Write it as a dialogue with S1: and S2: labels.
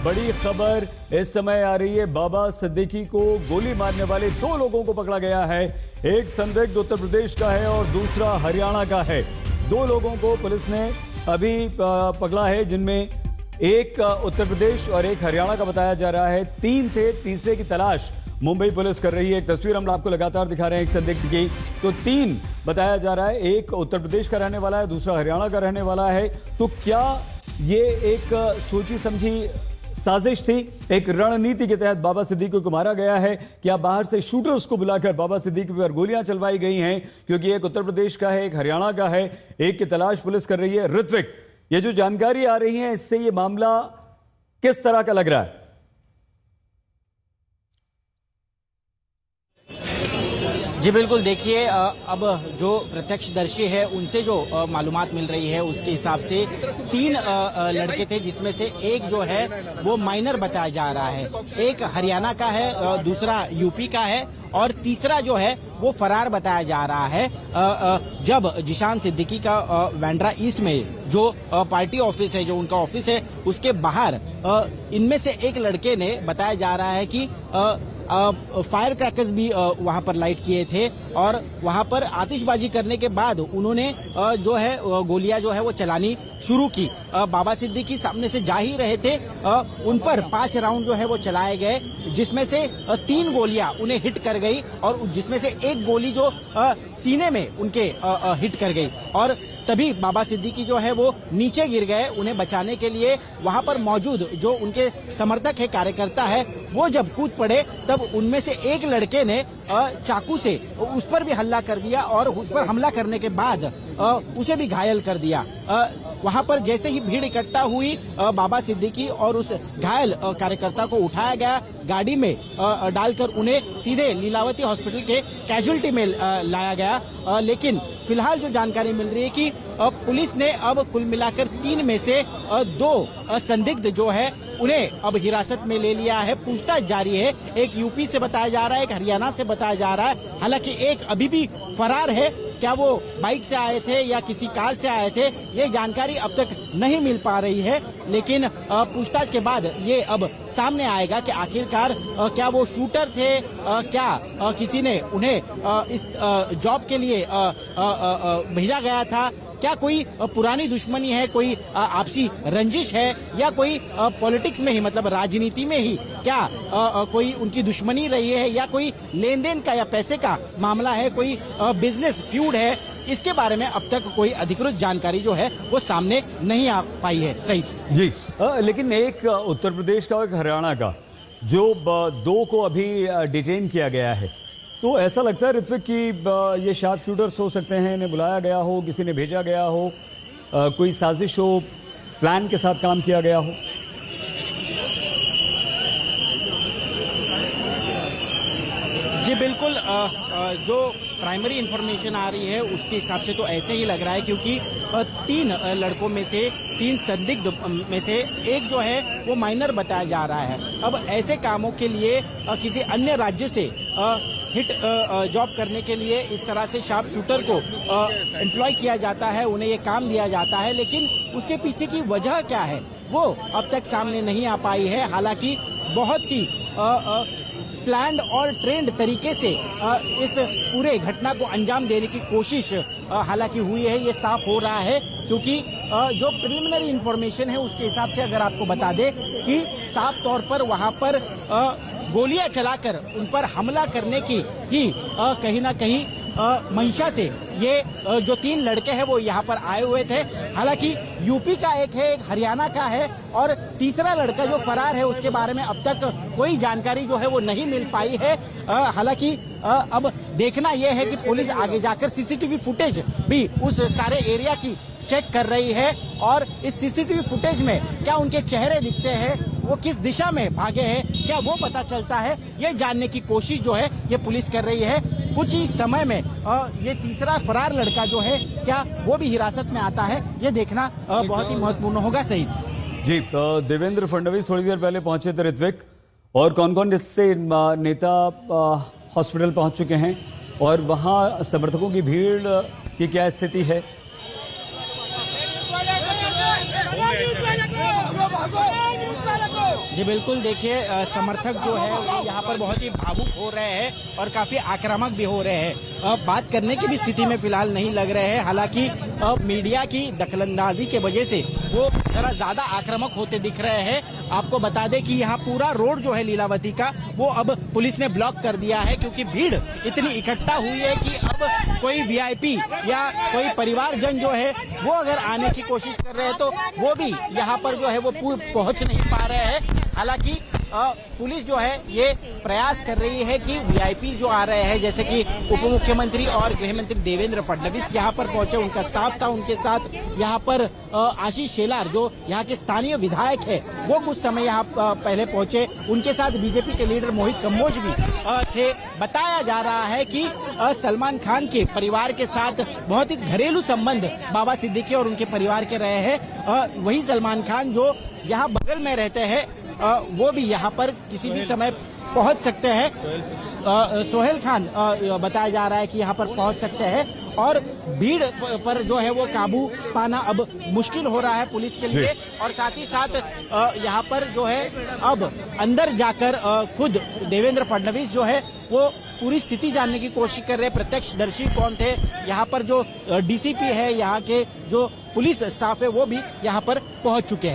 S1: बड़ी खबर इस समय आ रही है। बाबा सिद्दीकी को गोली मारने वाले 2 लोगों को पकड़ा गया है। एक संदिग्ध उत्तर प्रदेश का है और दूसरा हरियाणा का है। 2 लोगों को पुलिस ने अभी पकड़ा है, जिनमें एक उत्तर प्रदेश और एक हरियाणा का बताया जा रहा है। 3 थे, तीसरे की तलाश मुंबई पुलिस कर रही है। एक तस्वीर हम आपको लगातार दिखा रहे हैं एक संदिग्ध की। तो 3 बताया जा रहा है, एक उत्तर प्रदेश का रहने वाला है, दूसरा हरियाणा का रहने वाला है। तो क्या ये एक सोची समझी साजिश थी? एक रणनीति के तहत बाबा सिद्दीकी को मारा गया है? क्या बाहर से शूटर्स को बुलाकर बाबा सिद्दीकी पर गोलियां चलवाई गई हैं? क्योंकि एक उत्तर प्रदेश का है, एक हरियाणा का है, एक की तलाश पुलिस कर रही है। ऋत्विक, ये जो जानकारी आ रही है, इससे ये मामला किस तरह का लग रहा है?
S2: जी बिल्कुल, देखिए अब जो प्रत्यक्षदर्शी है उनसे जो मालूमात मिल रही है उसके हिसाब से 3 लड़के थे, जिसमें से एक जो है वो माइनर बताया जा रहा है, एक हरियाणा का है, दूसरा यूपी का है और तीसरा जो है वो फरार बताया जा रहा है। जब जिशान सिद्दीकी का बांद्रा ईस्ट में जो पार्टी ऑफिस है, जो उनका ऑफिस है, उसके बाहर इनमें से एक लड़के ने बताया जा रहा है कि फायर क्रैकर्स भी वहां पर लाइट किए थे और वहां पर आतिशबाजी करने के बाद उन्होंने जो है गोलियां जो है वो चलानी शुरू की। बाबा सिद्दीकी सामने से जा ही रहे थे, उन पर 5 राउंड जो है वो चलाए गए, जिसमें से 3 गोलियां उन्हें हिट कर गई और जिसमें से एक गोली जो सीने में उनके हिट कर गई और तभी बाबा सिद्दीकी जो है वो नीचे गिर गए। उन्हें बचाने के लिए वहां पर मौजूद जो उनके समर्थक है, कार्यकर्ता है, वो जब कूद पड़े तब उनमें से एक लड़के ने चाकू से उस पर भी हमला कर दिया और उस पर हमला करने के बाद उसे भी घायल कर दिया। वहां पर जैसे ही भीड़ इकट्ठा हुई, बाबा सिद्दीकी और उस घायल कार्यकर्ता को उठाया गया, गाड़ी में डालकर उन्हें सीधे लीलावती हॉस्पिटल के कैजुअल्टी में लाया गया। लेकिन फिलहाल जो जानकारी मिल रही है कि पुलिस ने अब कुल मिलाकर 3 में से 2 संदिग्ध जो है उन्हें अब हिरासत में ले लिया है। पूछताछ जारी है। एक यूपी से बताया जा रहा है, एक हरियाणा से बताया जा रहा है। हालांकि एक अभी भी फरार है। क्या वो बाइक से आए थे या किसी कार से आए थे, ये जानकारी अब तक नहीं मिल पा रही है। लेकिन पूछताछ के बाद ये अब सामने आएगा कि आखिरकार क्या वो शूटर थे, क्या किसी ने उन्हें इस जॉब के लिए भेजा गया था, क्या कोई पुरानी दुश्मनी है, कोई आपसी रंजिश है या कोई पॉलिटिक्स में ही, मतलब राजनीति में ही क्या कोई उनकी दुश्मनी रही है या कोई लेन देन का या पैसे का मामला है, कोई बिजनेस फ्यूड है। इसके बारे में अब तक कोई अधिकृत जानकारी जो है वो सामने नहीं आ पाई है। सही
S1: जी, लेकिन एक उत्तर प्रदेश का और एक हरियाणा का, जो 2 को अभी डिटेन किया गया है, तो ऐसा लगता है ऋत्विक कि ये शार्प शूटर्स हो सकते हैं, इन्हें बुलाया गया हो, किसी ने भेजा गया हो, कोई साजिश हो, प्लान के साथ काम किया गया हो?
S2: जी बिल्कुल, जो प्राइमरी इंफॉर्मेशन आ रही है उसके हिसाब से तो ऐसे ही लग रहा है, क्योंकि 3 लड़कों में से 3 संदिग्ध में से एक जो है वो माइनर बताया जा रहा है। अब ऐसे कामों के लिए किसी अन्य राज्य से हिट जॉब करने के लिए इस तरह से शार्प शूटर को एम्प्लॉय किया जाता है, उन्हें ये काम दिया जाता है, लेकिन उसके पीछे की वजह क्या है वो अब तक सामने नहीं आ पाई है। हालांकि बहुत ही प्लान्ड और ट्रेंड तरीके से इस पूरे घटना को अंजाम देने की कोशिश हालांकि हुई है, ये साफ हो रहा है। क्योंकि जो प्रिलिमिनरी इंफॉर्मेशन है उसके हिसाब से अगर आपको बता दें कि साफ तौर पर वहां पर गोलियां चलाकर उन पर हमला करने की ही कहीं ना कहीं मंशा से ये जो 3 लड़के हैं वो यहाँ पर आए हुए थे। हालांकि यूपी का एक है, एक हरियाणा का है और तीसरा लड़का जो फरार है उसके बारे में अब तक कोई जानकारी जो है वो नहीं मिल पाई है। हालांकि अब देखना यह है कि पुलिस आगे जाकर सीसीटीवी फुटेज भी उस सारे एरिया की चेक कर रही है और इस सीसीटीवी फुटेज में क्या उनके चेहरे दिखते हैं, वो किस दिशा में भागे हैं, क्या वो पता चलता है, ये जानने की कोशिश जो है ये पुलिस कर रही है। कुछ ही समय में ये तीसरा फरार लड़का जो है क्या वो भी हिरासत में आता है, ये देखना बहुत ही महत्वपूर्ण होगा। सही
S1: जी, देवेंद्र फडणवीस थोड़ी देर पहले पहुंचे थे ऋत्विक, और कौन कौन इससे नेता हॉस्पिटल पहुंच चुके हैं और वहां समर्थकों की भीड़ की क्या स्थिति है?
S2: जी बिल्कुल, देखिए समर्थक जो है वो यहाँ पर बहुत ही भावुक हो रहे हैं और काफी आक्रामक भी हो रहे हैं। बात करने की भी स्थिति में फिलहाल नहीं लग रहे हैं। हालांकि मीडिया की दखलंदाजी के वजह से वो जरा ज्यादा आक्रामक होते दिख रहे हैं। आपको बता दें कि यहाँ पूरा रोड जो है लीलावती का वो अब पुलिस ने ब्लॉक कर दिया है, क्योंकि भीड़ इतनी इकट्ठा हुई है कि अब कोई वीआईपी या कोई परिवारजन जो है वो अगर आने की कोशिश कर रहे हैं तो वो भी यहाँ पर जो है वो पहुंच नहीं पा रहे हैं। हालांकि पुलिस जो है ये प्रयास कर रही है कि वीआईपी जो आ रहे हैं, जैसे कि उप मुख्यमंत्री और गृह मंत्री देवेंद्र फडणवीस यहाँ पर पहुंचे, उनका स्टाफ था उनके साथ। यहाँ पर आशीष शेलार जो यहाँ के स्थानीय विधायक है वो कुछ समय यहाँ पहले पहुंचे, उनके साथ बीजेपी के लीडर मोहित कंबोज भी थे। बताया जा रहा है कि सलमान खान के परिवार के साथ बहुत ही घरेलू संबंध बाबा सिद्दीकी और उनके परिवार के रहे हैं। वही सलमान खान जो यहाँ बगल में रहते हैं वो भी यहाँ पर किसी भी समय पहुंच सकते हैं। सोहेल खान बताया जा रहा है कि यहाँ पर पहुंच सकते हैं और भीड़ पर जो है वो काबू पाना अब मुश्किल हो रहा है पुलिस के लिए। और साथ ही साथ यहाँ पर जो है अब अंदर जाकर खुद देवेंद्र फडणवीस जो है वो पूरी स्थिति जानने की कोशिश कर रहे हैं। प्रत्यक्षदर्शी कौन थे, यहाँ पर जो डीसीपी है, यहाँ के जो पुलिस स्टाफ है वो भी यहाँ पर पहुंच चुके हैं।